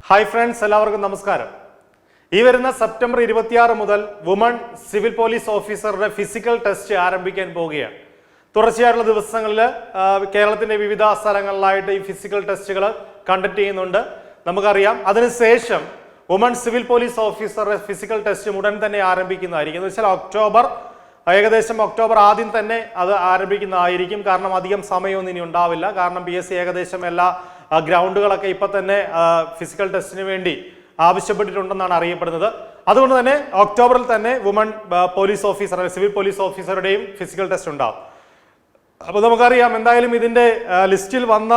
Hi friends, എല്ലാവർക്കും നമസ്കാരം. ഈ വരുന്ന സെപ്റ്റംബർ 26 മുതൽ വുമൺ സിവിൽ പോലീസ് ഓഫീസറുടെ ഫിസിക്കൽ ടെസ്റ്റ് ആരംഭിക്കാൻ പോവുകയാണ്. തുടർച്ചയായിട്ടുള്ള ദിവസങ്ങളിൽ കേരളത്തിന്റെ വിവിധ സ്ഥലങ്ങളിലായിട്ട് ഈ ഫിസിക്കൽ ടെസ്റ്റുകൾ കണ്ടക്ട് ചെയ്യുന്നുണ്ട്, നമുക്കറിയാം. അതിനുശേഷം വുമൺ സിവിൽ പോലീസ് ഓഫീസറുടെ ഫിസിക്കൽ ടെസ്റ്റ് ഉടൻ തന്നെ ആരംഭിക്കുന്നതായിരിക്കും. എന്ന് വെച്ചാൽ ഏകദേശം ഒക്ടോബർ ആദ്യം തന്നെ അത് ആരംഭിക്കുന്നതായിരിക്കും. കാരണം അധികം സമയമൊന്നും ഇനി ഉണ്ടാവില്ല. കാരണം PSC ഏകദേശം എല്ലാ ഗ്രൗണ്ടുകളൊക്കെ ഇപ്പം തന്നെ ഫിസിക്കൽ ടെസ്റ്റിന് വേണ്ടി ആവശ്യപ്പെട്ടിട്ടുണ്ടെന്നാണ് അറിയപ്പെടുന്നത്. അതുകൊണ്ട് തന്നെ ഒക്ടോബറിൽ തന്നെ woman police officer, civil police ഓഫീസറുടെയും ഫിസിക്കൽ ടെസ്റ്റ് ഉണ്ടാവും. അപ്പോൾ നമുക്കറിയാം, എന്തായാലും ഇതിൻ്റെ ലിസ്റ്റിൽ വന്ന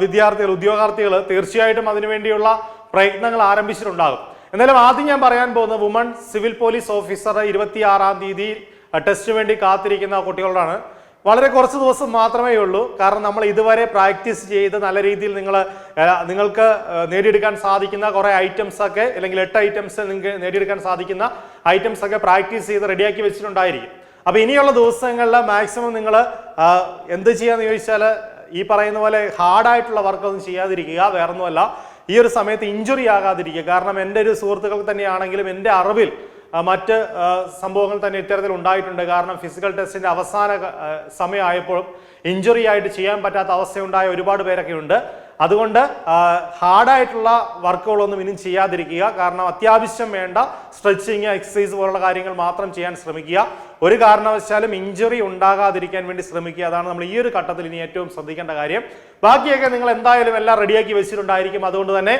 വിദ്യാർത്ഥികൾ, ഉദ്യോഗാർത്ഥികൾ തീർച്ചയായിട്ടും അതിനുവേണ്ടിയുള്ള പ്രയത്നങ്ങൾ ആരംഭിച്ചിട്ടുണ്ടാകും. എന്നാലും ആദ്യം ഞാൻ പറയാൻ പോകുന്നത് വുമൺ സിവിൽ പോലീസ് ഓഫീസർ 26-ാം തീയതി ടെസ്റ്റിന് വേണ്ടി കാത്തിരിക്കുന്ന കുട്ടികളോടാണ്. വളരെ കുറച്ച് ദിവസം മാത്രമേ ഉള്ളൂ. കാരണം നമ്മൾ ഇതുവരെ പ്രാക്ടീസ് ചെയ്ത് നല്ല രീതിയിൽ നിങ്ങൾക്ക് നേടിയെടുക്കാൻ സാധിക്കുന്ന കുറേ ഐറ്റംസ് ഒക്കെ, അല്ലെങ്കിൽ 8 ഐറ്റംസ് നിങ്ങൾക്ക് നേടിയെടുക്കാൻ സാധിക്കുന്ന ഐറ്റംസ് ഒക്കെ പ്രാക്ടീസ് ചെയ്ത് റെഡിയാക്കി വെച്ചിട്ടുണ്ടായിരിക്കും. അപ്പോൾ ഇനിയുള്ള ദിവസങ്ങളിൽ മാക്സിമം നിങ്ങൾ എന്ത് ചെയ്യാന്ന് ചോദിച്ചാൽ, ഈ പറയുന്ന പോലെ ഹാർഡായിട്ടുള്ള വർക്കൊന്നും ചെയ്യാതിരിക്കുക. വേറൊന്നുമല്ല, ഈ ഒരു സമയത്ത് ഇഞ്ചുറി ആകാതിരിക്കുക. കാരണം എൻ്റെ ഒരു സുഹൃത്തുക്കൾക്ക് തന്നെയാണെങ്കിലും എൻ്റെ അറിവിൽ മറ്റ് സംഭവങ്ങൾ തന്നെ ഇത്തരത്തിൽ ഉണ്ടായിട്ടുണ്ട്. കാരണം ഫിസിക്കൽ ടെസ്റ്റിന്റെ അവസാന സമയമായപ്പോഴും ഇഞ്ചുറി ആയിട്ട് ചെയ്യാൻ പറ്റാത്ത അവസ്ഥയുണ്ടായ ഒരുപാട് പേരൊക്കെ ഉണ്ട്. അതുകൊണ്ട് ഹാർഡായിട്ടുള്ള വർക്കുകളൊന്നും ഇനിയും ചെയ്യാതിരിക്കുക. കാരണം അത്യാവശ്യം വേണ്ട സ്ട്രെച്ചിങ്, എക്സസൈസ് പോലുള്ള കാര്യങ്ങൾ മാത്രം ചെയ്യാൻ ശ്രമിക്കുക. ഒരു കാരണവശാലും ഇഞ്ചുറി ഉണ്ടാകാതിരിക്കാൻ വേണ്ടി ശ്രമിക്കുക. അതാണ് നമ്മൾ ഈ ഒരു ഘട്ടത്തിൽ ഇനി ഏറ്റവും ശ്രദ്ധിക്കേണ്ട കാര്യം. ബാക്കിയൊക്കെ നിങ്ങൾ എന്തായാലും എല്ലാം റെഡിയാക്കി വെച്ചിട്ടുണ്ടായിരിക്കും. അതുകൊണ്ട് തന്നെ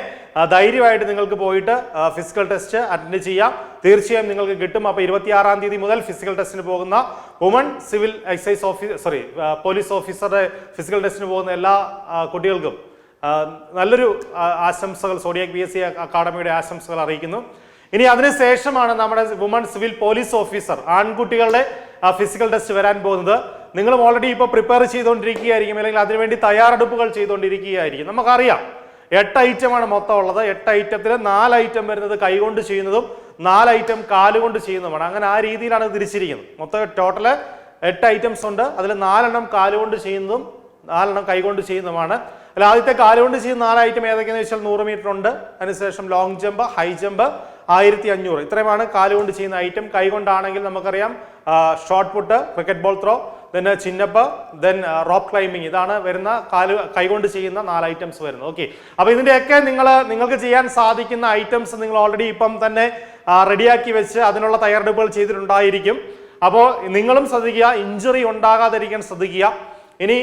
ധൈര്യമായിട്ട് നിങ്ങൾക്ക് പോയിട്ട് ഫിസിക്കൽ ടെസ്റ്റ് അറ്റൻഡ് ചെയ്യാം. തീർച്ചയായും നിങ്ങൾക്ക് കിട്ടും. അപ്പോൾ 26-ാം തീയതി മുതൽ ഫിസിക്കൽ ടെസ്റ്റിന് പോകുന്ന വുമൺ സിവിൽ പോലീസ് ഓഫീസറുടെ ഫിസിക്കൽ ടെസ്റ്റിന് പോകുന്ന എല്ലാ കുട്ടികൾക്കും നല്ലൊരു ആശംസകൾ സോഡിയാക് PSC അക്കാഡമിയുടെ ആശംസകൾ അറിയിക്കുന്നു. ഇനി അതിനുശേഷമാണ് നമ്മുടെ വുമൺ സിവിൽ പോലീസ് ഓഫീസർ ആൺകുട്ടികളുടെ ഫിസിക്കൽ ടെസ്റ്റ് വരാൻ പോകുന്നത്. നിങ്ങളും ഓൾറെഡി ഇപ്പോൾ പ്രിപ്പയർ ചെയ്തുകൊണ്ടിരിക്കുകയായിരിക്കും, അല്ലെങ്കിൽ അതിനുവേണ്ടി തയ്യാറെടുപ്പുകൾ ചെയ്തുകൊണ്ടിരിക്കുകയായിരിക്കും. നമുക്കറിയാം 8 ഐറ്റമാണ് മൊത്തം ഉള്ളത്. 8 ഐറ്റത്തിൽ 4 ഐറ്റം വരുന്നത് കൈകൊണ്ട് ചെയ്യുന്നതും 4 ഐറ്റം കാലുകൊണ്ട് ചെയ്യുന്നതുമാണ്. അങ്ങനെ ആ രീതിയിലാണ് തിരിച്ചിരിക്കുന്നത്. മൊത്തം ടോട്ടല് 8 ഐറ്റംസ് ഉണ്ട്. അതിൽ 4 എണ്ണം കാലുകൊണ്ട് ചെയ്യുന്നതും 4 എണ്ണം കൈകൊണ്ട് ചെയ്യുന്നതുമാണ്. അല്ല, ആദ്യത്തെ കാലുകൊണ്ട് ചെയ്യുന്ന 4 ഐറ്റം ഏതൊക്കെയാണെന്ന് വെച്ചാൽ 100 മീറ്റർ ഉണ്ട്. അതിനുശേഷം ലോങ് ജമ്പ്, ഹൈ ജമ്പ്, 1500, ഇത്രയുമാണ് കാലുകൊണ്ട് ചെയ്യുന്ന ഐറ്റം. കൈകൊണ്ടാണെങ്കിൽ നമുക്കറിയാം shot put, cricket ball throw, then chin up, then rope climbing. ഇതാണ് വരുന്ന കൈകൊണ്ട് ചെയ്യുന്ന 4 ഐറ്റംസ് വരുന്നത്. ഓക്കെ, അപ്പോൾ ഇതിൻ്റെയൊക്കെ നിങ്ങൾക്ക് ചെയ്യാൻ സാധിക്കുന്ന ഐറ്റംസ് നിങ്ങൾ ഓൾറെഡി ഇപ്പം തന്നെ റെഡിയാക്കി വെച്ച് അതിനുള്ള തയ്യാറെടുപ്പുകൾ ചെയ്തിട്ടുണ്ടായിരിക്കും. അപ്പോൾ നിങ്ങളും ശ്രദ്ധിക്കുക, ഇഞ്ചുറി ഉണ്ടാകാതിരിക്കാൻ ശ്രദ്ധിക്കുക. ഇനി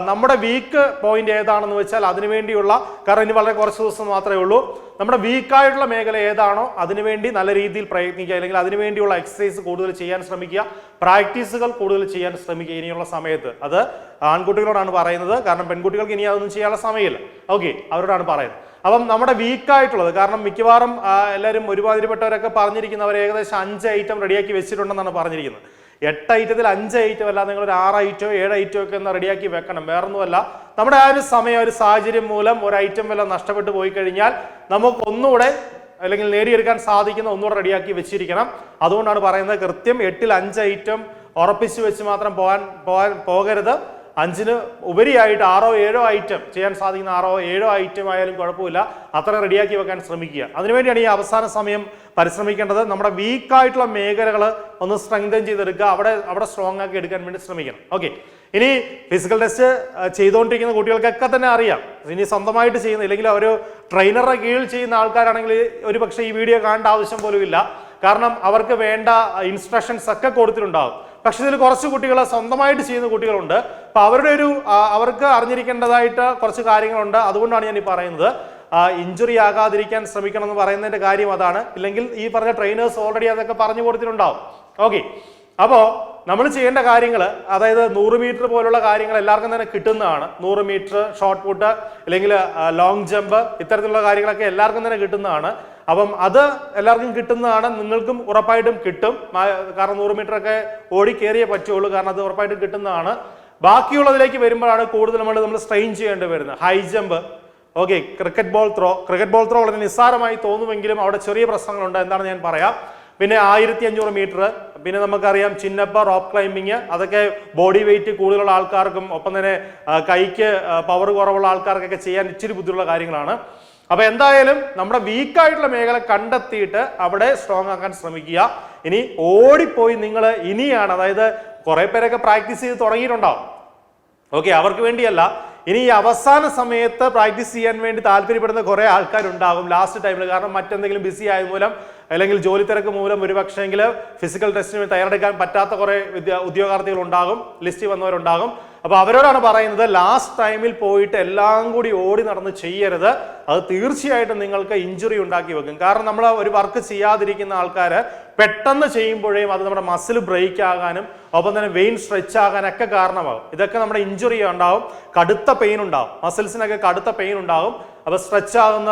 നമ്മുടെ വീക്ക് പോയിന്റ് ഏതാണെന്ന് വെച്ചാൽ അതിനുവേണ്ടിയുള്ള, കാരണം ഇനി വളരെ കുറച്ച് ദിവസം മാത്രമേ ഉള്ളൂ, നമ്മുടെ വീക്കായിട്ടുള്ള മേഖല ഏതാണോ അതിനുവേണ്ടി നല്ല രീതിയിൽ പ്രയത്നിക്കുക, അല്ലെങ്കിൽ അതിനുവേണ്ടിയുള്ള എക്സസൈസ് കൂടുതൽ ചെയ്യാൻ ശ്രമിക്കുക, പ്രാക്ടീസുകൾ കൂടുതൽ ചെയ്യാൻ ശ്രമിക്കുക ഇനിയുള്ള സമയത്ത്. അത് ആൺകുട്ടികളോടാണ് പറയുന്നത്. കാരണം പെൺകുട്ടികൾക്ക് ഇനി അതൊന്നും ചെയ്യാനുള്ള സമയമില്ല. ഓക്കെ, അവരോടാണ് പറയുന്നത്. അപ്പം നമ്മുടെ വീക്കായിട്ടുള്ളത്, കാരണം മിക്കവാറും എല്ലാവരും ഒരുമാതിരിപ്പെട്ടവരൊക്കെ പറഞ്ഞിരിക്കുന്നവർ ഏകദേശം 5 ഐറ്റം റെഡിയാക്കി വെച്ചിട്ടുണ്ടെന്നാണ് പറഞ്ഞിരിക്കുന്നത്. 8 ഐറ്റത്തിൽ 5 ഐറ്റം അല്ല, നിങ്ങൾ ഒരു 6 ഐറ്റോ 7 ഐറ്റോ ഒക്കെ ഒന്ന് റെഡിയാക്കി വെക്കണം. വേറൊന്നുമല്ല, നമ്മുടെ ആ ഒരു സമയം, ഒരു സാഹചര്യം മൂലം ഒരു ഐറ്റം വല്ല നഷ്ടപ്പെട്ടു പോയി കഴിഞ്ഞാൽ നമുക്ക് ഒന്നുകൂടെ, അല്ലെങ്കിൽ നേടിയെടുക്കാൻ സാധിക്കുന്ന ഒന്നുകൂടെ റെഡിയാക്കി വെച്ചിരിക്കണം. അതുകൊണ്ടാണ് പറയുന്നത്, കൃത്യം 8ൽ 5 ഐറ്റം ഉറപ്പിച്ചു വെച്ച് മാത്രം പോകരുത്. 5ന് ഉപരിയായിട്ട് 6ഓ 7ഓ ഐറ്റം ചെയ്യാൻ സാധിക്കുന്ന 6ഓ 7ഓ ഐറ്റം ആയാലും കുഴപ്പമില്ല, അത്ര റെഡിയാക്കി വെക്കാൻ ശ്രമിക്കുക. അതിനുവേണ്ടിയാണ് ഈ അവസാന സമയം പരിശ്രമിക്കേണ്ടത്. നമ്മുടെ വീക്കായിട്ടുള്ള മേഖലകൾ ഒന്ന് സ്ട്രെങ്തൻ ചെയ്തെടുക്കുക, അവിടെ സ്ട്രോങ് ആക്കി എടുക്കാൻ വേണ്ടി ശ്രമിക്കണം. ഓക്കെ, ഇനി ഫിസിക്കൽ ടെസ്റ്റ് ചെയ്തുകൊണ്ടിരിക്കുന്ന കുട്ടികൾക്കൊക്കെ തന്നെ അറിയാം. ഇനി സ്വന്തമായിട്ട് ചെയ്യുന്ന, ഇല്ലെങ്കിൽ ഒരു ട്രെയിനറുടെ കീഴിൽ ചെയ്യുന്ന ആൾക്കാരാണെങ്കിൽ ഒരു പക്ഷേ ഈ വീഡിയോ കാണേണ്ട ആവശ്യം പോലും ഇല്ല. കാരണം അവർക്ക് വേണ്ട ഇൻസ്ട്രക്ഷൻസ് ഒക്കെ കൊടുത്തിട്ടുണ്ടാകും. പക്ഷെ ഇതിൽ കുറച്ച് കുട്ടികൾ സ്വന്തമായിട്ട് ചെയ്യുന്ന കുട്ടികളുണ്ട്. അപ്പൊ അവർക്ക് അറിഞ്ഞിരിക്കേണ്ടതായിട്ട് കുറച്ച് കാര്യങ്ങളുണ്ട്. അതുകൊണ്ടാണ് ഞാൻ ഈ പറയുന്നത്, ഇഞ്ചുറി ആകാതിരിക്കാൻ ശ്രമിക്കണം എന്ന് പറയുന്നതിന്റെ കാര്യം അതാണ്. ഇല്ലെങ്കിൽ ഈ പറഞ്ഞ ട്രെയിനേഴ്സ് ഓൾറെഡി അതൊക്കെ പറഞ്ഞു കൊടുത്തിട്ടുണ്ടാവും. ഓക്കെ, അപ്പോൾ നമ്മൾ ചെയ്യേണ്ട കാര്യങ്ങൾ, അതായത് 100 മീറ്റർ പോലുള്ള കാര്യങ്ങൾ എല്ലാവർക്കും തന്നെ കിട്ടുന്നതാണ്. 100 മീറ്റർ, ഷോർട്ട് പുട്ട്, അല്ലെങ്കിൽ ലോങ് ജമ്പ്, ഇത്തരത്തിലുള്ള കാര്യങ്ങളൊക്കെ എല്ലാവർക്കും തന്നെ കിട്ടുന്നതാണ്. അപ്പം അത് എല്ലാവർക്കും കിട്ടുന്നതാണ്, നിങ്ങൾക്കും ഉറപ്പായിട്ടും കിട്ടും. കാരണം 100 മീറ്റർ ഒക്കെ ഓടി കയറിയേ പറ്റുള്ളൂ. കാരണം അത് ഉറപ്പായിട്ടും കിട്ടുന്നതാണ്. ബാക്കിയുള്ളതിലേക്ക് വരുമ്പോഴാണ് കൂടുതൽ നമ്മൾ സ്ട്രെയിൻ ചെയ്യേണ്ടി വരുന്നത്. High jump, okay, cricket ball throw വളരെ നിസ്സാരമായി തോന്നുമെങ്കിലും അവിടെ ചെറിയ പ്രശ്നങ്ങളുണ്ട്. എന്താണെന്ന് ഞാൻ പറയാം. പിന്നെ 1500 മീറ്റർ, പിന്നെ നമുക്കറിയാം ചിന്നപ്പ, റോപ്പ് ക്ലൈംബിങ്, അതൊക്കെ ബോഡി വെയിറ്റ് കൂടുതലുള്ള ആൾക്കാർക്കും ഒപ്പം തന്നെ കൈക്ക് പവർ കുറവുള്ള ആൾക്കാർക്കൊക്കെ ചെയ്യാൻ ഇച്ചിരി ബുദ്ധിമുട്ടുള്ള കാര്യങ്ങളാണ്. അപ്പൊ എന്തായാലും നമ്മുടെ വീക്കായിട്ടുള്ള മേഖല കണ്ടെത്തിയിട്ട് അവിടെ സ്ട്രോങ് ആക്കാൻ ശ്രമിക്കുക. ഇനി ഓടിപ്പോയി നിങ്ങൾ ഇനിയാണ്, അതായത് കുറെ പേരൊക്കെ പ്രാക്ടീസ് ചെയ്ത് തുടങ്ങിയിട്ടുണ്ടാവും. ഓക്കെ, അവർക്ക് വേണ്ടിയല്ല, ഇനി ഈ അവസാന സമയത്ത് പ്രാക്ടീസ് ചെയ്യാൻ വേണ്ടി താല്പര്യപ്പെടുന്ന കുറെ ആൾക്കാരുണ്ടാകും ലാസ്റ്റ് ടൈമിൽ. കാരണം മറ്റെന്തെങ്കിലും ബിസി ആയ മൂലം അല്ലെങ്കിൽ ജോലി തിരക്ക് മൂലം ഒരു പക്ഷേങ്കിൽ ഫിസിക്കൽ ടെസ്റ്റിന് തയ്യാറെടുക്കാൻ പറ്റാത്ത കുറെ ഉദ്യോഗാർത്ഥികൾ ഉണ്ടാകും, ലിസ്റ്റിൽ വന്നവരുണ്ടാകും. അപ്പൊ അവരോടാണ് പറയുന്നത്, ലാസ്റ്റ് ടൈമിൽ പോയിട്ട് എല്ലാം കൂടി ഓടി നടന്ന് ചെയ്യരുത്. അത് തീർച്ചയായിട്ടും നിങ്ങൾക്ക് ഇഞ്ചുറി ഉണ്ടാക്കി വെക്കും. കാരണം നമ്മൾ ഒരു വർക്ക് ചെയ്യാതിരിക്കുന്ന ആൾക്കാര് പെട്ടെന്ന് ചെയ്യുമ്പോഴേയും അത് നമ്മുടെ മസിൽ ബ്രേക്ക് ആകാനും ഒപ്പം തന്നെ വെയിൻ സ്ട്രെച്ച് ആകാനൊക്കെ കാരണമാകും. ഇതൊക്കെ നമ്മുടെ ഇഞ്ചുറി ഉണ്ടാവും, കടുത്ത പെയിൻ ഉണ്ടാവും, മസിൽസിനൊക്കെ കടുത്ത പെയിൻ ഉണ്ടാകും. അപ്പൊ സ്ട്രെച്ച് ആകുന്ന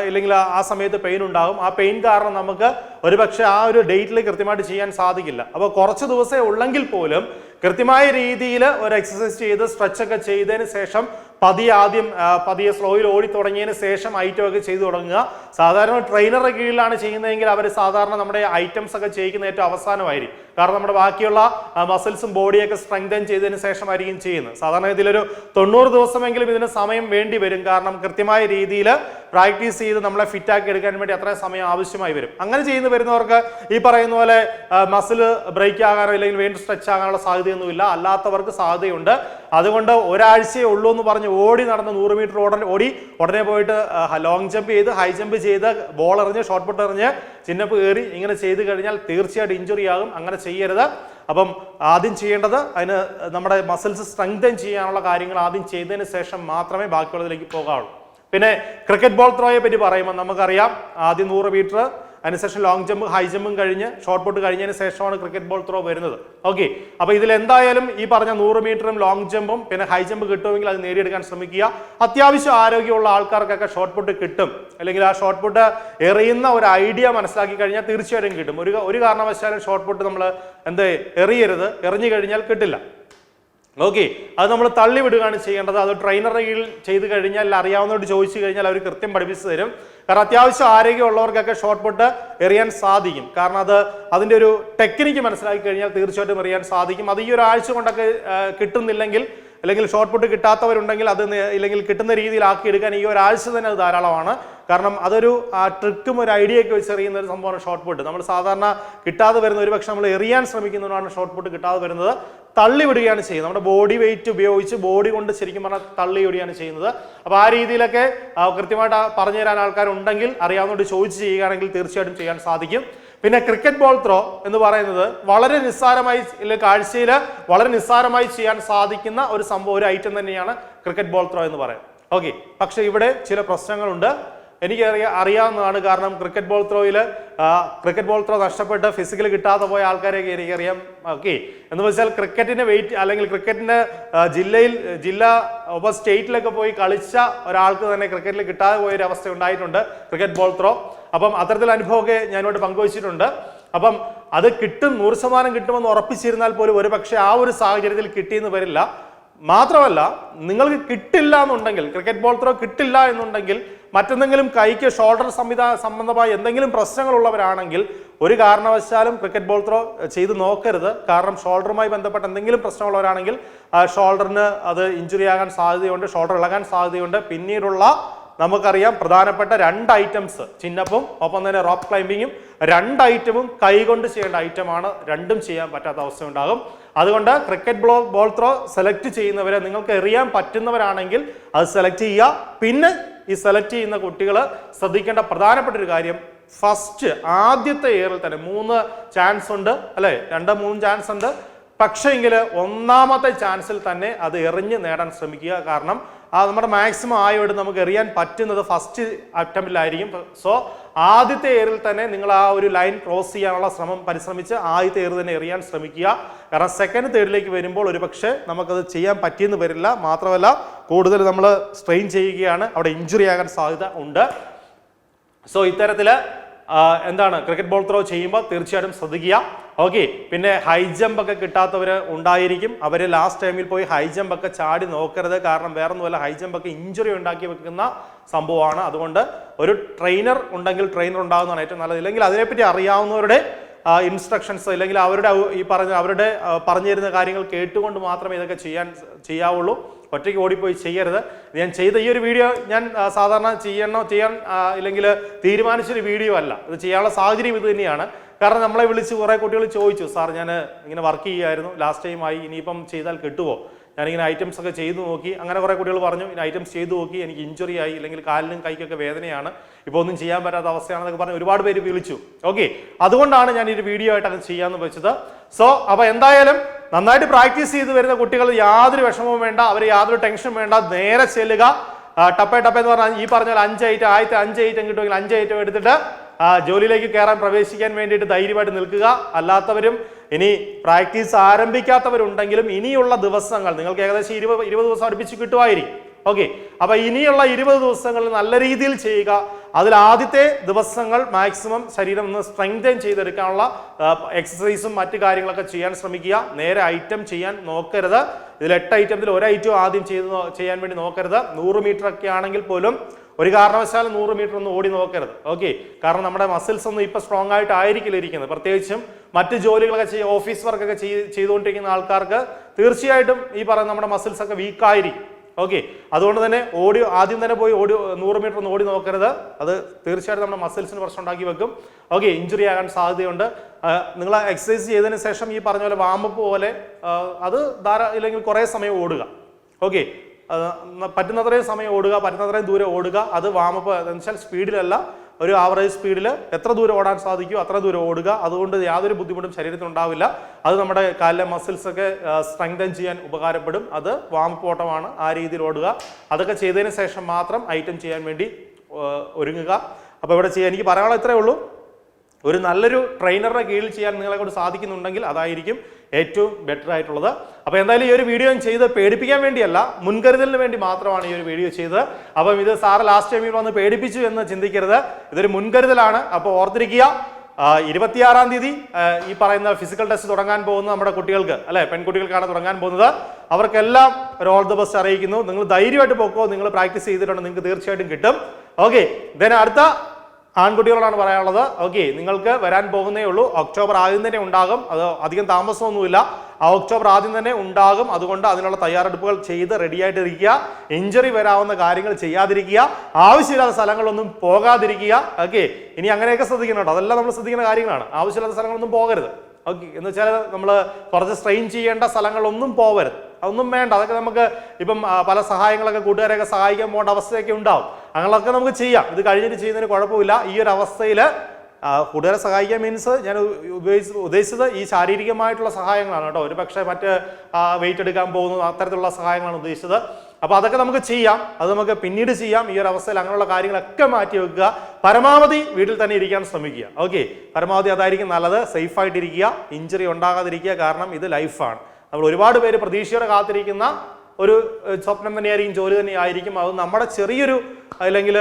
ഇല്ലെങ്കിൽ ആ സമയത്ത് പെയിൻ ഉണ്ടാകും. ആ പെയിൻ കാരണം നമുക്ക് ഒരുപക്ഷെ ആ ഒരു ഡേറ്റിൽ കൃത്യമായിട്ട് ചെയ്യാൻ സാധിക്കില്ല. അപ്പോൾ കുറച്ച് ദിവസമേ ഉള്ളെങ്കിൽ പോലും കൃത്യമായ രീതിയിൽ ഒരു എക്സസൈസ് ചെയ്ത് സ്ട്രെച്ച് ഒക്കെ ചെയ്തതിന് ശേഷം പതിയെ സ്ലോയിൽ ഓടി തുടങ്ങിയതിന് ശേഷം ഐറ്റം ഒക്കെ ചെയ്തു തുടങ്ങുക. സാധാരണ ട്രെയിനറുടെ കീഴിലാണ് ചെയ്യുന്നതെങ്കിൽ അവർ സാധാരണ നമ്മുടെ ഐറ്റംസ് ഒക്കെ ചെയ്യിക്കുന്ന ഏറ്റവും അവസാനമായിരിക്കും. കാരണം നമ്മുടെ ബാക്കിയുള്ള മസിൽസും ബോഡിയൊക്കെ സ്ട്രെങ്തൻ ചെയ്തതിന് ശേഷമായിരിക്കും ചെയ്യുന്നത്. സാധാരണ ഇതിലൊരു 90 ദിവസമെങ്കിലും ഇതിന് സമയം വേണ്ടി വരും. കാരണം കൃത്യമായ രീതിയിൽ പ്രാക്ടീസ് ചെയ്ത് നമ്മളെ ഫിറ്റാക്കി എടുക്കാൻ വേണ്ടി അത്രയും സമയം ആവശ്യമായി വരും. അങ്ങനെ ചെയ്യുന്ന വരുന്നവർക്ക് ഈ പറയുന്ന പോലെ മസിൽ ബ്രേക്ക് ആകാനോ അല്ലെങ്കിൽ വെയിൻ സ്ട്രെച്ച് ആകാനുള്ള സാധ്യതയൊന്നുമില്ല. അല്ലാത്തവർക്ക് സാധ്യതയുണ്ട്. അതുകൊണ്ട് ഒരാഴ്ചയേ ഉള്ളൂ എന്ന് പറഞ്ഞ് ഓടി നടന്ന് 100 മീറ്റർ ഉടനെ പോയിട്ട് ലോങ് ജമ്പ് ചെയ്ത് ഹൈ ജമ്പ് ചെയ്ത് ബോൾ എറിഞ്ഞ് ഷോർട്ട് പുട്ട് എറിഞ്ഞ് ചിന്നപ്പ് കയറി ഇങ്ങനെ ചെയ്ത് കഴിഞ്ഞാൽ തീർച്ചയായിട്ടും ഇഞ്ചുറി ആകും. അങ്ങനെ ചെയ്യരുത്. അപ്പം ആദ്യം ചെയ്യേണ്ടത് അതിന് നമ്മുടെ മസിൽസ് സ്ട്രെങ്തൻ ചെയ്യാനുള്ള കാര്യങ്ങൾ ആദ്യം ചെയ്തതിന് ശേഷം മാത്രമേ ബാക്കിയുള്ളതിലേക്ക് പോകാവുള്ളൂ. പിന്നെ ക്രിക്കറ്റ് ബോൾ ത്രോയെ പറ്റി പറയുമ്പോൾ നമുക്കറിയാം, ആദ്യം 100 മീറ്റർ, അതിനുശേഷം ലോങ് ജമ്പ് ഹൈ ജമ്പും കഴിഞ്ഞ് ഷോർട്ട് പുട്ട് കഴിഞ്ഞതിന് ശേഷമാണ് ക്രിക്കറ്റ് ബോൾ ത്രോ വരുന്നത്. ഓക്കെ, അപ്പൊ ഇതിൽ എന്തായാലും ഈ പറഞ്ഞ 100 മീറ്ററും ലോങ് ജമ്പും പിന്നെ ഹൈ ജമ്പ് കിട്ടുമെങ്കിൽ അത് നേടിയെടുക്കാൻ ശ്രമിക്കുക. അത്യാവശ്യം ആരോഗ്യമുള്ള ആൾക്കാർക്കൊക്കെ ഷോർട്ട് പുട്ട് കിട്ടും. അല്ലെങ്കിൽ ആ ഷോർട്ട് പുട്ട് എറിയുന്ന ഒരു ഐഡിയ മനസ്സിലാക്കി കഴിഞ്ഞാൽ തീർച്ചയായിട്ടും കിട്ടും. ഒരു കാരണവശാലും ഷോർട്ട് പുട്ട് നമ്മൾ എറിയരുത്, എറിഞ്ഞു കഴിഞ്ഞാൽ കിട്ടില്ല. ഓക്കെ, അത് നമ്മൾ തള്ളി വിടുകയാണ് ചെയ്യേണ്ടത്. അത് ട്രെയിനറുടെ കീഴിൽ ചെയ്ത് കഴിഞ്ഞാൽ അറിയാവുന്നവരോട് ചോദിച്ചു കഴിഞ്ഞാൽ അവർ കൃത്യം പഠിപ്പിച്ചു തരും. കാരണം അത്യാവശ്യം ആരോഗ്യമുള്ളവർക്കൊക്കെ ഷോർട്ട് പുട്ട് എറിയാൻ സാധിക്കും. കാരണം അതിൻ്റെ ഒരു ടെക്നിക്ക് മനസ്സിലാക്കി കഴിഞ്ഞാൽ തീർച്ചയായിട്ടും എറിയാൻ സാധിക്കും. അത് ഈ ഒരാഴ്ച കൊണ്ടൊക്കെ കിട്ടുന്നില്ലെങ്കിൽ അല്ലെങ്കിൽ ഷോർട്ട് പുട്ട് കിട്ടാത്തവരുണ്ടെങ്കിൽ അത് ഇല്ലെങ്കിൽ കിട്ടുന്ന രീതിയിലാക്കി എടുക്കാൻ ഈ ഒരാഴ്ച തന്നെ അത് ധാരാളമാണ്. കാരണം അതൊരു ട്രിക്കും ഒരു ഐഡിയ ഒക്കെ വെച്ച് എറിയുന്ന ഒരു സംഭവമാണ് ഷോർട്ട് പുട്ട്. നമ്മൾ സാധാരണ കിട്ടാതെ വരുന്ന ഒരു പക്ഷെ നമ്മൾ എറിയാൻ ശ്രമിക്കുന്നതുകൊണ്ടാണ് ഷോർട്ട് പുട്ട് കിട്ടാതെ വരുന്നത്. തള്ളി വിടുകയാണ് ചെയ്യുന്നത്. നമ്മുടെ ബോഡി വെയിറ്റ് ഉപയോഗിച്ച് ബോഡി കൊണ്ട് ശരിക്കും പറഞ്ഞാൽ തള്ളി വിടുകയാണ് ചെയ്യുന്നത്. അപ്പോൾ ആ രീതിയിലൊക്കെ കൃത്യമായിട്ട് പറഞ്ഞു തരാൻ ആൾക്കാരുണ്ടെങ്കിൽ അറിയാവുന്നവരോട് ചോദിച്ച് ചെയ്യുകയാണെങ്കിൽ തീർച്ചയായിട്ടും ചെയ്യാൻ സാധിക്കും. പിന്നെ ക്രിക്കറ്റ് ബോൾ ത്രോ എന്ന് പറയുന്നത് വളരെ നിസ്സാരമായി കാഴ്ചയിൽ വളരെ നിസ്സാരമായി ചെയ്യാൻ സാധിക്കുന്ന ഒരു സംഭവം, ഒരു ഐറ്റം തന്നെയാണ് ക്രിക്കറ്റ് ബോൾ ത്രോ എന്ന് പറയുന്നത്. ഓക്കെ, പക്ഷെ ഇവിടെ ചില പ്രശ്നങ്ങളുണ്ട്. എനിക്ക് അറിയാവുന്നതാണ്. കാരണം ക്രിക്കറ്റ് ബോൾ ത്രോ നഷ്ടപ്പെട്ട് ഫിസിക്കൽ കിട്ടാതെ പോയ ആൾക്കാരെയൊക്കെ എനിക്കറിയാം. ഓക്കെ, എന്ന് വെച്ചാൽ ക്രിക്കറ്റിന്റെ വെയിറ്റ് അല്ലെങ്കിൽ ക്രിക്കറ്റിന്റെ ജില്ലാ സ്റ്റേറ്റിലൊക്കെ പോയി കളിച്ച ഒരാൾക്ക് തന്നെ ക്രിക്കറ്റിൽ കിട്ടാതെ പോയൊരു അവസ്ഥ ഉണ്ടായിട്ടുണ്ട് ക്രിക്കറ്റ് ബോൾ ത്രോ. അപ്പം അത്തരത്തിലുള്ള അനുഭവമൊക്കെ ഞാനിവിടെ പങ്കുവച്ചിട്ടുണ്ട്. അപ്പം അത് കിട്ടും, 100% കിട്ടുമെന്ന് ഉറപ്പിച്ചിരുന്നാൽ പോലും ഒരു പക്ഷേ ആ ഒരു സാഹചര്യത്തിൽ കിട്ടിയെന്ന് വരില്ല. മാത്രമല്ല, നിങ്ങൾക്ക് കിട്ടില്ല എന്നുണ്ടെങ്കിൽ, ക്രിക്കറ്റ് ബോൾ ത്രോ കിട്ടില്ല എന്നുണ്ടെങ്കിൽ, മറ്റെന്തെങ്കിലും കൈക്ക് ഷോൾഡർ സംബന്ധമായ എന്തെങ്കിലും പ്രശ്നങ്ങളുള്ളവരാണെങ്കിൽ ഒരു കാരണവശാലും ക്രിക്കറ്റ് ബോൾ ത്രോ ചെയ്ത് നോക്കരുത്. കാരണം ഷോൾഡറുമായി ബന്ധപ്പെട്ട എന്തെങ്കിലും പ്രശ്നമുള്ളവരാണെങ്കിൽ ഷോൾഡറിന് അത് ഇഞ്ചുറി ആകാൻ സാധ്യതയുണ്ട്, ഷോൾഡർ ഇളകാൻ സാധ്യതയുണ്ട്. പിന്നീടുള്ള നമുക്കറിയാം പ്രധാനപ്പെട്ട 2 ഐറ്റംസ്, ചിന്നപ്പും ഒപ്പം തന്നെ റോപ്പ് ക്ലൈംബിങ്ങും, 2 ഐറ്റമും കൈകൊണ്ട് ചെയ്യേണ്ട ഐറ്റമാണ്. രണ്ടും ചെയ്യാൻ പറ്റാത്ത അവസ്ഥ ഉണ്ടാകും. അതുകൊണ്ട് ക്രിക്കറ്റ് ബോൾ ത്രോ സെലക്ട് ചെയ്യുന്നവരെ, നിങ്ങൾക്ക് എറിയാൻ പറ്റുന്നവരാണെങ്കിൽ അത് സെലക്ട് ചെയ്യുക. പിന്നെ ഈ സെലക്ട് ചെയ്യുന്ന കുട്ടികൾ ശ്രദ്ധിക്കേണ്ട പ്രധാനപ്പെട്ട ഒരു കാര്യം, ഫസ്റ്റ് ആദ്യത്തെ എയറിൽ തന്നെ 3 ചാൻസ് ഉണ്ട് അല്ലെ, 2-3 ചാൻസ് ഉണ്ട്. പക്ഷേങ്കിൽ 1ാമത്തെ ചാൻസിൽ തന്നെ അത് എറിഞ്ഞ് നേടാൻ ശ്രമിക്കുക. കാരണം നമ്മുടെ മാക്സിമം ആയോട് നമുക്ക് എറിയാൻ പറ്റുന്നത് ഫസ്റ്റ് അറ്റംപ്റ്റിലായിരിക്കും. സോ ആദ്യത്തെ എയറിൽ തന്നെ നിങ്ങൾ ആ ഒരു ലൈൻ ക്രോസ് ചെയ്യാനുള്ള പരിശ്രമിച്ച് ആദ്യത്തെ എയർ തന്നെ എറിയാൻ ശ്രമിക്കുക. കാരണം സെക്കൻഡ് തേർഡിലേക്ക് വരുമ്പോൾ ഒരു പക്ഷേ നമുക്കത് ചെയ്യാൻ പറ്റിയെന്ന് വരില്ല. മാത്രമല്ല കൂടുതൽ നമ്മൾ സ്ട്രെയിൻ ചെയ്യുകയാണ്, അവിടെ ഇഞ്ചുറി ആകാൻ സാധ്യത ഉണ്ട്. സോ ഇത്തരത്തിൽ ക്രിക്കറ്റ് ബോൾ ത്രോ ചെയ്യുമ്പോൾ തീർച്ചയായിട്ടും ശ്രദ്ധിക്കുക. ഓക്കെ, പിന്നെ ഹൈ ജമ്പ് ഒക്കെ കിട്ടാത്തവർ ഉണ്ടായിരിക്കും. അവർ ലാസ്റ്റ് ടൈമിൽ പോയി ഹൈ ജമ്പ് ഒക്കെ ചാടി നോക്കരുത്. കാരണം വേറൊന്നുമല്ല, ഹൈ ജമ്പ് ഒക്കെ ഇഞ്ചുറി ഉണ്ടാക്കി വെക്കുന്ന സംഭവമാണ്. അതുകൊണ്ട് ഒരു ട്രെയിനർ ഉണ്ടെങ്കിൽ ട്രെയിനർ ഉണ്ടാകുന്നതാണ് ഏറ്റവും നല്ലത്. ഇല്ലെങ്കിൽ അതിനെപ്പറ്റി അറിയാവുന്നവരുടെ ഇൻസ്ട്രക്ഷൻസ് അല്ലെങ്കിൽ അവരുടെ പറഞ്ഞു തരുന്ന കാര്യങ്ങൾ കേട്ടുകൊണ്ട് മാത്രമേ ഇതൊക്കെ ചെയ്യാവുള്ളൂ. ഒറ്റയ്ക്ക് ഓടിപ്പോയി ചെയ്യരുത്. ഞാൻ ചെയ്ത ഈ ഒരു വീഡിയോ ഞാൻ സാധാരണ ചെയ്യാൻ ഇല്ലെങ്കിൽ തീരുമാനിച്ചൊരു വീഡിയോ അല്ല. ഇത് ചെയ്യാനുള്ള സാഹചര്യം ഇത് തന്നെയാണ്. കാരണം നമ്മളെ വിളിച്ച് കുറേ കുട്ടികൾ ചോദിച്ചു, സാർ ഞാൻ ഇങ്ങനെ വർക്ക് ചെയ്യുമായിരുന്നു, ലാസ്റ്റ് ടൈം ആയി, ഇനിയിപ്പം ചെയ്താൽ കിട്ടുമോ? ഞാനിങ്ങനെ ഐറ്റംസ് ഒക്കെ ചെയ്തു നോക്കി. അങ്ങനെ കുറേ കുട്ടികൾ പറഞ്ഞു, ഇങ്ങനെ ഐറ്റംസ് ചെയ്തു നോക്കി, എനിക്ക് ഇഞ്ചുറി ആയി, അല്ലെങ്കിൽ കാലിനും കൈക്കൊക്കെ വേദനയാണ്, ഇപ്പോൾ ഒന്നും ചെയ്യാൻ പറ്റാത്ത അവസ്ഥയാണെന്നൊക്കെ പറഞ്ഞ് ഒരുപാട് പേര് വിളിച്ചു. ഓക്കെ, അതുകൊണ്ടാണ് ഞാൻ ഈ ഒരു വീഡിയോ ആയിട്ട് അത് ചെയ്യാമെന്ന് വെച്ചത്. അപ്പോൾ എന്തായാലും നന്നായിട്ട് പ്രാക്ടീസ് ചെയ്ത് വരുന്ന കുട്ടികൾ യാതൊരു വിഷമവും വേണ്ട, അവർ യാതൊരു ടെൻഷനും വേണ്ട, നേരെ ചെല്ലുക. ടപ്പേ എന്ന് പറഞ്ഞാൽ ഈ പറഞ്ഞാൽ 5 ഐറ്റം, ആദ്യത്തെ 5 ഐറ്റം കിട്ടുമെങ്കിൽ 5 ഐറ്റം എടുത്തിട്ട് ജോലിയിലേക്ക് പ്രവേശിക്കാൻ വേണ്ടിയിട്ട് ധൈര്യമായിട്ട് നിൽക്കുക. അല്ലാത്തവരും ഇനി പ്രാക്ടീസ് ആരംഭിക്കാത്തവരുണ്ടെങ്കിലും ഇനിയുള്ള ദിവസങ്ങൾ നിങ്ങൾക്ക് ഏകദേശം 20 ദിവസം അടുപ്പിച്ച് കിട്ടുമായിരിക്കും. ഓക്കെ, അപ്പൊ ഇനിയുള്ള 20 ദിവസങ്ങളിൽ നല്ല രീതിയിൽ ചെയ്യുക. അതിൽ ആദ്യത്തെ ദിവസങ്ങൾ മാക്സിമം ശരീരം ഒന്ന് സ്ട്രെങ്തൻ ചെയ്തെടുക്കാനുള്ള എക്സസൈസും മറ്റു കാര്യങ്ങളൊക്കെ ചെയ്യാൻ ശ്രമിക്കുക. നേരെ ഐറ്റം ചെയ്യാൻ നോക്കരുത്. ഇതിൽ 8 ഐറ്റത്തിൽ ഒരു ഐറ്റം ആദ്യം ചെയ്യാൻ വേണ്ടി നോക്കരുത്. 100 മീറ്റർ ഒക്കെ ആണെങ്കിൽ പോലും ഒരു കാരണവശാലും 100 മീറ്റർ ഒന്നും ഓടി നോക്കരുത്. ഓക്കെ, കാരണം നമ്മുടെ മസിൽസ് ഒന്നും ഇപ്പൊ സ്ട്രോങ് ആയിട്ട് ആയിരിക്കില്ല ഇരിക്കുന്നത്. പ്രത്യേകിച്ചും മറ്റ് ജോലികളൊക്കെ ഓഫീസ് വർക്കൊക്കെ ചെയ്തുകൊണ്ടിരിക്കുന്ന ആൾക്കാർക്ക് തീർച്ചയായിട്ടും ഈ പറയുന്ന നമ്മുടെ മസിൽസ് ഒക്കെ വീക്കായിരിക്കും. ഓക്കെ, അതുകൊണ്ട് തന്നെ ആദ്യം തന്നെ പോയി 100 മീറ്റർ ഒന്നും ഓടി നോക്കരുത്. അത് തീർച്ചയായിട്ടും നമ്മുടെ മസിൽസിന് പ്രശ്നം ഉണ്ടാക്കി വെക്കും. ഓക്കെ, ഇഞ്ചുറി ആകാൻ സാധ്യതയുണ്ട്. നിങ്ങൾ എക്സസൈസ് ചെയ്തതിന് ശേഷം ഈ പറഞ്ഞ പോലെ വാമപ്പ് പോലെ അത് ഇല്ലെങ്കിൽ കുറേ സമയം ഓടുക. ഓക്കെ, പറ്റുന്നത്രയും സമയം ഓടുക, പറ്റുന്നത്രയും ദൂരം ഓടുക. അത് വാമപ്പ് എന്ന് വെച്ചാൽ സ്പീഡിലല്ല, ഒരു ആവറേജ് സ്പീഡിൽ എത്ര ദൂരം ഓടാൻ സാധിക്കും അത്ര ദൂരം ഓടുക. അതുകൊണ്ട് യാതൊരു ബുദ്ധിമുട്ടും ശരീരത്തിന് ഉണ്ടാവില്ല. അത് നമ്മുടെ കാലിലെ മസിൽസ് ഒക്കെ സ്ട്രെങ്തൻ ചെയ്യാൻ ഉപകാരപ്പെടും. അത് വാമപ്പ് ഓട്ടമാണ്. ആ രീതിയിൽ ഓടുക. അതൊക്കെ ചെയ്തതിന് ശേഷം മാത്രം ഐറ്റം ചെയ്യാൻ വേണ്ടി ഒരുങ്ങുക. അപ്പോൾ ഇവിടെ എനിക്ക് പറയാനുള്ള ഇത്രയേ ഉള്ളൂ. ഒരു നല്ലൊരു ട്രെയിനറുടെ കീഴിൽ ചെയ്യാൻ നിങ്ങളെ കൊണ്ട് സാധിക്കുന്നുണ്ടെങ്കിൽ അതായിരിക്കും ഏറ്റവും ബെറ്റർ ആയിട്ടുള്ളത്. അപ്പോൾ എന്തായാലും ഈ ഒരു വീഡിയോ ഞാൻ ചെയ്ത് പേടിപ്പിക്കാൻ വേണ്ടിയല്ല, മുൻകരുതലിന് വേണ്ടി മാത്രമാണ് ഈ ഒരു വീഡിയോ ചെയ്തത്. അപ്പം ഇത് സാറ് ലാസ്റ്റ് ടൈമിൽ വന്ന് പേടിപ്പിച്ചു എന്ന് ചിന്തിക്കരുത്. ഇതൊരു മുൻകരുതലാണ്. അപ്പോൾ ഓർത്തിരിക്കുക, 26-ാം തീയതി ഈ പറയുന്ന ഫിസിക്കൽ ടെസ്റ്റ് തുടങ്ങാൻ പോകുന്ന നമ്മുടെ കുട്ടികൾക്ക്, അല്ലെ, പെൺകുട്ടികൾക്കാണ് തുടങ്ങാൻ പോകുന്നത്. അവർക്കെല്ലാം ഒരു ഓൾ ദ ബെസ്റ്റ് അറിയിക്കുന്നു. നിങ്ങൾ ധൈര്യമായിട്ട് പോക്കോ. നിങ്ങൾ പ്രാക്ടീസ് ചെയ്തിട്ടുണ്ട്, നിങ്ങൾക്ക് തീർച്ചയായിട്ടും കിട്ടും. ഓക്കെ, അടുത്ത ആൺകുട്ടികളോടാണ് പറയാനുള്ളത്. ഓക്കെ, നിങ്ങൾക്ക് വരാൻ പോകുന്നേ ഉള്ളൂ. ഒക്ടോബർ ആദ്യം തന്നെ ഉണ്ടാകും. അത് അധികം താമസമൊന്നുമില്ല. ഒക്ടോബർ ആദ്യം തന്നെ ഉണ്ടാകും. അതുകൊണ്ട് അതിനുള്ള തയ്യാറെടുപ്പുകൾ ചെയ്ത് റെഡിയായിട്ടിരിക്കുക. ഇഞ്ചുറി വരാവുന്ന കാര്യങ്ങൾ ചെയ്യാതിരിക്കുക. ആവശ്യമില്ലാത്ത സ്ഥലങ്ങളൊന്നും പോകാതിരിക്കുക. ഓക്കെ, ഇനി അങ്ങനെയൊക്കെ ശ്രദ്ധിക്കണം കേട്ടോ. അതെല്ലാം നമ്മൾ ശ്രദ്ധിക്കുന്ന കാര്യങ്ങളാണ്. ആവശ്യമില്ലാത്ത സ്ഥലങ്ങളൊന്നും പോകരുത്. ഓക്കെ, എന്ന് വെച്ചാൽ നമ്മൾ കുറച്ച് സ്ട്രെയിൻ ചെയ്യേണ്ട സ്ഥലങ്ങളൊന്നും പോകരുത്. അതൊന്നും വേണ്ട. അതൊക്കെ നമുക്ക് ഇപ്പം പല സഹായങ്ങളൊക്കെ കൂട്ടുകാരെയൊക്കെ സഹായിക്കാൻ പോകേണ്ട അവസ്ഥയൊക്കെ ഉണ്ടാവും. അങ്ങനെയൊക്കെ നമുക്ക് ചെയ്യാം. ഇത് കഴിഞ്ഞിട്ട് ചെയ്യുന്നതിന് കുഴപ്പമില്ല. ഈ ഒരു അവസ്ഥയിൽ കൂട്ടുകാരെ സഹായിക്കാൻ മീൻസ് ഞാൻ ഉദ്ദേശിച്ചത് ഈ ശാരീരികമായിട്ടുള്ള സഹായങ്ങളാണ് കേട്ടോ. ഒരു പക്ഷേ മറ്റ് വെയിറ്റ് എടുക്കാൻ പോകുന്നു അത്തരത്തിലുള്ള സഹായങ്ങളാണ് ഉദ്ദേശിച്ചത്. അപ്പോൾ അതൊക്കെ നമുക്ക് ചെയ്യാം. അത് നമുക്ക് പിന്നീട് ചെയ്യാം. ഈ ഒരു അവസ്ഥയിൽ അങ്ങനെയുള്ള കാര്യങ്ങളൊക്കെ മാറ്റി വെക്കുക. പരമാവധി വീട്ടിൽ തന്നെ ഇരിക്കാൻ ശ്രമിക്കുക. ഓക്കെ, പരമാവധി അതായിരിക്കും നല്ലത്. സേഫായിട്ടിരിക്കുക, ഇഞ്ചുറി ഉണ്ടാകാതിരിക്കുക. കാരണം ഇത് ലൈഫാണ്. നമ്മൾ ഒരുപാട് പേര് പ്രതീക്ഷയോടെ കാത്തിരിക്കുന്ന ഒരു സ്വപ്നം തന്നെയായിരിക്കും, ജോലി തന്നെയായിരിക്കും. അത് നമ്മുടെ ചെറിയൊരു അല്ലെങ്കിൽ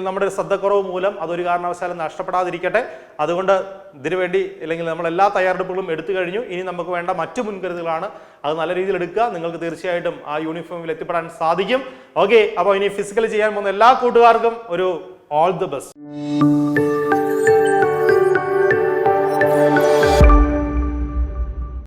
നമ്മുടെ ശ്രദ്ധക്കുറവ് മൂലം അതൊരു കാരണവശാലും നഷ്ടപ്പെടാതിരിക്കട്ടെ. അതുകൊണ്ട് ഇതിനുവേണ്ടി അല്ലെങ്കിൽ നമ്മളെല്ലാ തയ്യാറെടുപ്പുകളും എടുത്തു കഴിഞ്ഞു. ഇനി നമുക്ക് വേണ്ട മറ്റു മുൻകരുതലുകളാണ്. അത് നല്ല രീതിയിൽ എടുക്കുക. നിങ്ങൾക്ക് തീർച്ചയായിട്ടും ആ യൂണിഫോമിൽ എത്തിപ്പെടാൻ സാധിക്കും. ഓക്കെ, അപ്പോൾ ഇനി ഫിസിക്കൽ ചെയ്യാൻ പോകുന്ന എല്ലാ കൂട്ടുകാർക്കും ഒരു ഓൾ ദി ബെസ്റ്റ്.